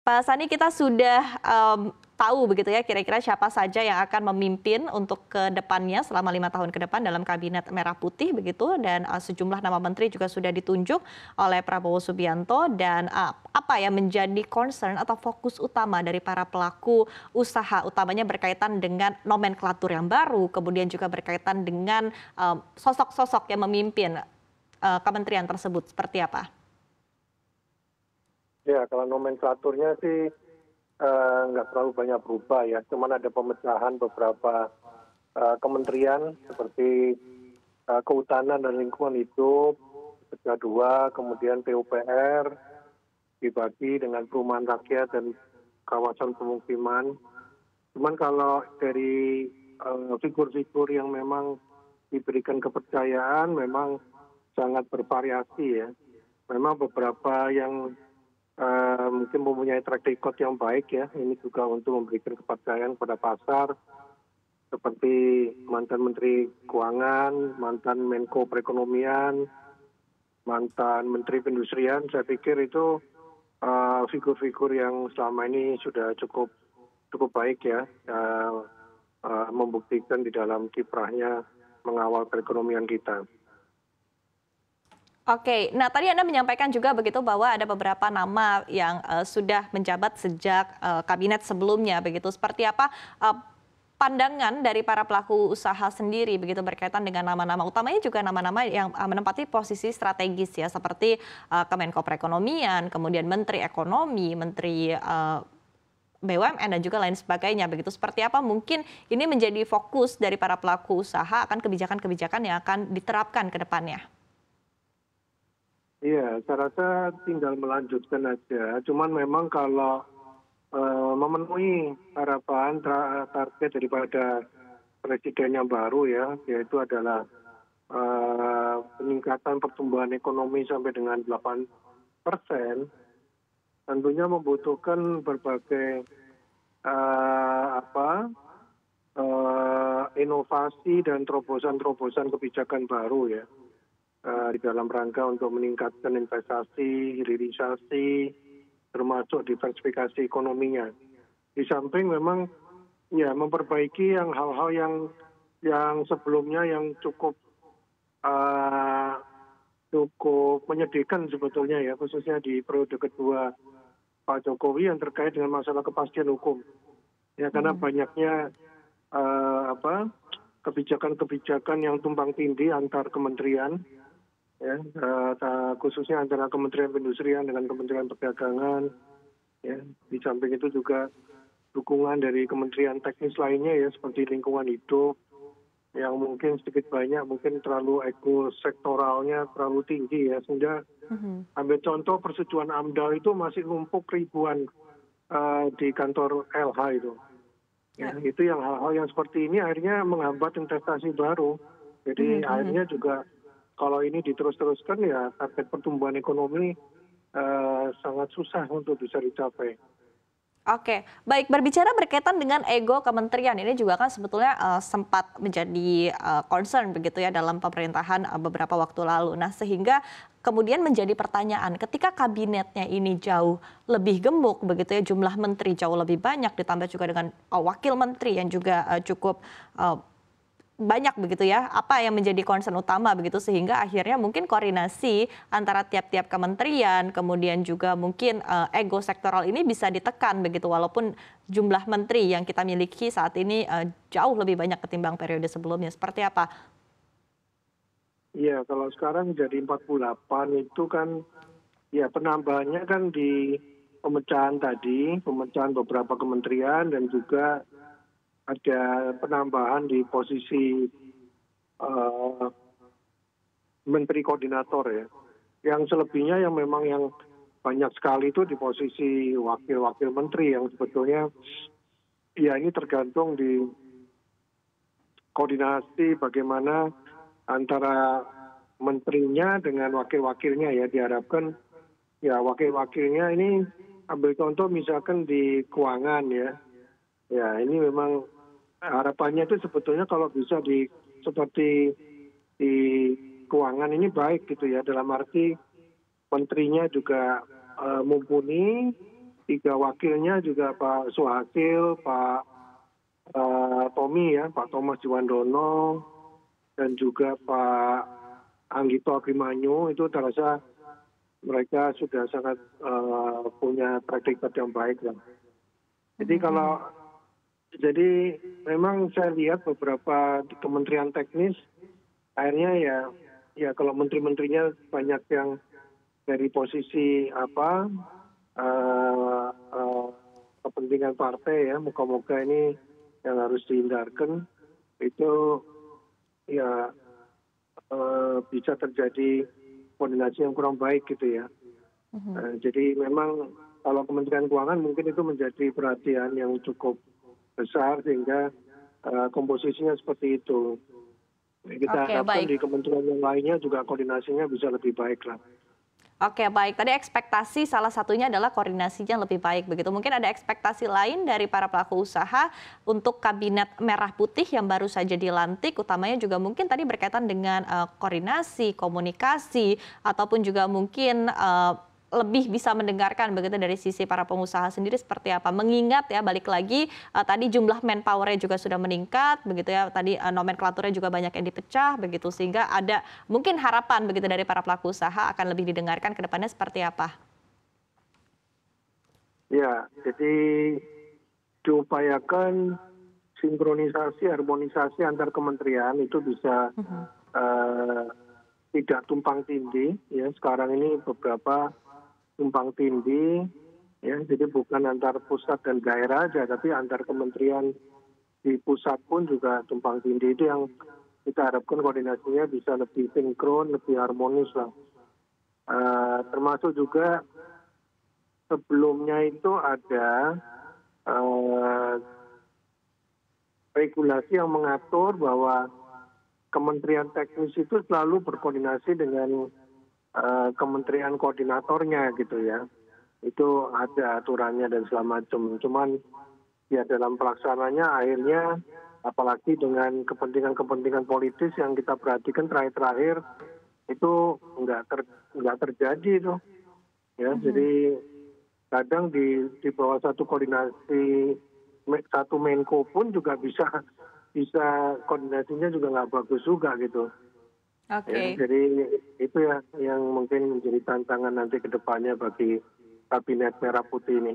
Pak Sandi, kita sudah tahu begitu ya kira-kira siapa saja yang akan memimpin untuk ke depannya selama 5 tahun ke depan dalam kabinet merah putih begitu, dan sejumlah nama menteri juga sudah ditunjuk oleh Prabowo Subianto. Dan apa yang menjadi concern atau fokus utama dari para pelaku usaha, utamanya berkaitan dengan nomenklatur yang baru, kemudian juga berkaitan dengan sosok-sosok yang memimpin kementerian tersebut, seperti apa? Ya, kalau nomenklaturnya sih nggak terlalu banyak berubah ya. Cuman ada pemecahan beberapa kementerian seperti Kehutanan dan Lingkungan Hidup, Kerja Dua, kemudian PUPR, dibagi dengan Perumahan Rakyat dan Kawasan Pemukiman. Cuman kalau dari figur-figur yang memang diberikan kepercayaan memang sangat bervariasi ya. Memang beberapa yang mungkin mempunyai track record yang baik ya. Ini juga untuk memberikan kepercayaan kepada pasar, seperti mantan Menteri Keuangan, mantan Menko Perekonomian, mantan Menteri Perindustrian. Saya pikir itu figur-figur yang selama ini sudah cukup baik ya, membuktikan di dalam kiprahnya mengawal perekonomian kita. Oke, nah tadi Anda menyampaikan juga begitu bahwa ada beberapa nama yang sudah menjabat sejak kabinet sebelumnya begitu. Seperti apa pandangan dari para pelaku usaha sendiri begitu berkaitan dengan nama-nama, utamanya juga nama-nama yang menempati posisi strategis ya, seperti Kemenko Perekonomian, kemudian Menteri Ekonomi, Menteri BUMN dan juga lain sebagainya begitu. Seperti apa mungkin ini menjadi fokus dari para pelaku usaha akan kebijakan-kebijakan yang akan diterapkan ke depannya? Iya, saya rasa tinggal melanjutkan aja. Cuman memang kalau memenuhi harapan target daripada presiden yang baru ya, yaitu adalah peningkatan pertumbuhan ekonomi sampai dengan 8%, tentunya membutuhkan berbagai inovasi dan terobosan-terobosan kebijakan baru ya. Di dalam rangka untuk meningkatkan investasi, hilirisasi, termasuk diversifikasi ekonominya. Di samping memang ya memperbaiki yang hal-hal yang sebelumnya yang cukup menyedihkan sebetulnya ya, khususnya di periode kedua Pak Jokowi yang terkait dengan masalah kepastian hukum. Ya, karena banyaknya kebijakan-kebijakan yang tumpang tindih antar kementerian. Ya, khususnya antara Kementerian Perindustrian dengan Kementerian Perdagangan. Ya, di samping itu juga dukungan dari kementerian teknis lainnya ya, seperti lingkungan hidup, yang mungkin sedikit banyak mungkin terlalu ekosektoralnya terlalu tinggi ya, sehingga ambil contoh persetujuan AMDAL itu masih numpuk ribuan di kantor LH itu. Ya, itu yang hal-hal yang seperti ini akhirnya menghambat investasi baru. Jadi akhirnya juga kalau ini diterus-teruskan ya target pertumbuhan ekonomi sangat susah untuk bisa dicapai. Oke, baik, berbicara berkaitan dengan ego kementerian, ini juga kan sebetulnya sempat menjadi concern begitu ya dalam pemerintahan beberapa waktu lalu. Nah, sehingga kemudian menjadi pertanyaan, ketika kabinetnya ini jauh lebih gemuk begitu ya, jumlah menteri jauh lebih banyak, ditambah juga dengan wakil menteri yang juga cukup banyak begitu ya, apa yang menjadi concern utama begitu, sehingga akhirnya mungkin koordinasi antara tiap-tiap kementerian, kemudian juga mungkin ego sektoral ini bisa ditekan begitu, walaupun jumlah menteri yang kita miliki saat ini jauh lebih banyak ketimbang periode sebelumnya. Seperti apa? Iya, kalau sekarang jadi 48 itu kan ya penambahannya kan di pemecahan tadi, pemecahan beberapa kementerian dan juga ada penambahan di posisi menteri koordinator ya. Yang selebihnya yang memang yang banyak sekali itu di posisi wakil-wakil menteri yang sebetulnya ya ini tergantung di koordinasi bagaimana antara menterinya dengan wakil-wakilnya ya. Diharapkan ya wakil-wakilnya ini ambil contoh misalkan di keuangan ya. Ya, ini memang harapannya itu sebetulnya kalau bisa seperti di keuangan ini baik gitu ya, dalam arti menterinya juga mumpuni, tiga wakilnya juga Pak Suhasil, Pak Tommy ya, Pak Thomas Jiwandono, dan juga Pak Anggito Abimanyu, itu terasa mereka sudah sangat punya track record yang baik lah. Jadi memang saya lihat beberapa di kementerian teknis akhirnya ya kalau menteri-menterinya banyak yang dari posisi kepentingan partai ya, moga-moga ini yang harus dihindarkan itu ya bisa terjadi koordinasi yang kurang baik gitu ya. Jadi memang kalau Kementerian Keuangan mungkin itu menjadi perhatian yang cukup besar sehingga komposisinya seperti itu. Kita Oke, harapkan baik. di kementerian yang lainnya juga koordinasinya bisa lebih baik lah. Oke, baik. Tadi ekspektasi salah satunya adalah koordinasinya lebih baik begitu. Mungkin ada ekspektasi lain dari para pelaku usaha untuk kabinet merah putih yang baru saja dilantik, utamanya juga mungkin tadi berkaitan dengan koordinasi, komunikasi, ataupun juga mungkin lebih bisa mendengarkan begitu dari sisi para pengusaha sendiri seperti apa. Mengingat ya balik lagi tadi jumlah manpower-nya juga sudah meningkat begitu ya. Tadi nomenklaturnya juga banyak yang dipecah begitu sehingga ada mungkin harapan begitu dari para pelaku usaha akan lebih didengarkan ke depannya seperti apa? Ya, jadi diupayakan sinkronisasi, harmonisasi antar kementerian itu bisa eh, tidak tumpang tindih. Ya, sekarang ini beberapa tumpang tindih, ya, jadi bukan antar pusat dan daerah aja, tapi antar kementerian di pusat pun juga tumpang tindih. Itu yang kita harapkan koordinasinya bisa lebih sinkron, lebih harmonis lah. Termasuk juga sebelumnya itu ada regulasi yang mengatur bahwa kementerian teknis itu selalu berkoordinasi dengan kementerian koordinatornya gitu ya. Itu ada aturannya dan segala macam. Cuman ya dalam pelaksananya akhirnya apalagi dengan kepentingan-kepentingan politis yang kita perhatikan terakhir-terakhir itu nggak terjadi itu. Ya, jadi kadang di bawah satu koordinasi satu Menko pun juga bisa koordinasinya juga nggak bagus juga gitu. Ya, Oke. jadi itu ya yang mungkin menjadi tantangan nanti ke depannya bagi kabinet merah putih ini.